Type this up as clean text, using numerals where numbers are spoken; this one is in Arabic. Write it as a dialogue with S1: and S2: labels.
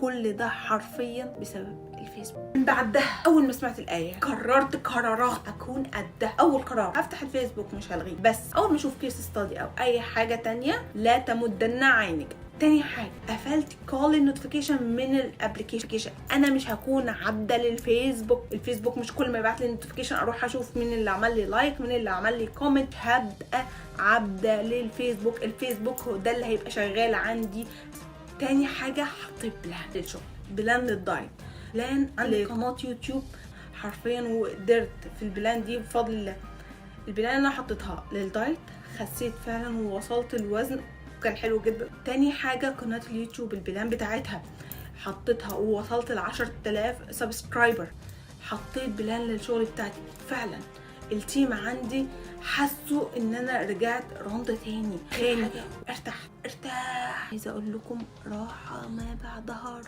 S1: كل ده حرفيا بسبب الفيسبوك. من بعدها اول ما سمعت الايه قررت قرارات اكون قدها. اول قرار هفتح الفيسبوك مش هلغيه، بس اول ما اشوف كيس ستادي او اي حاجه تانية لا تمدن عينك. تاني حاجه قفلت كول النوتيفيكيشن من الابلكيشن. انا مش هكون عبده للفيسبوك. الفيسبوك مش كل ما يبعت لي نوتيفيكيشن اروح اشوف مين اللي عمل لي لايك مين اللي عمل لي كومنت. هبقى عبده للفيسبوك. الفيسبوك هو ده اللي هيبقى شغال عندي. تاني حاجه حطيت بلان للشغل، بلان للدايت، بلان لقناه يوتيوب حرفيا. وقدرت في البلان دي بفضل الله. البلان اللي انا حطيتها للدايت خسيت فعلا ووصلت الوزن كان حلو جدا. تاني حاجه قناه اليوتيوب البلان بتاعتها حطيتها ووصلت ل10,000 سبسكرايبر. حطيت بلان للشغل بتاعتي فعلا. التيم عندي حسوا ان انا رجعت روندا تاني ارتاح. عايزه اقول لكم راحه ما بعدها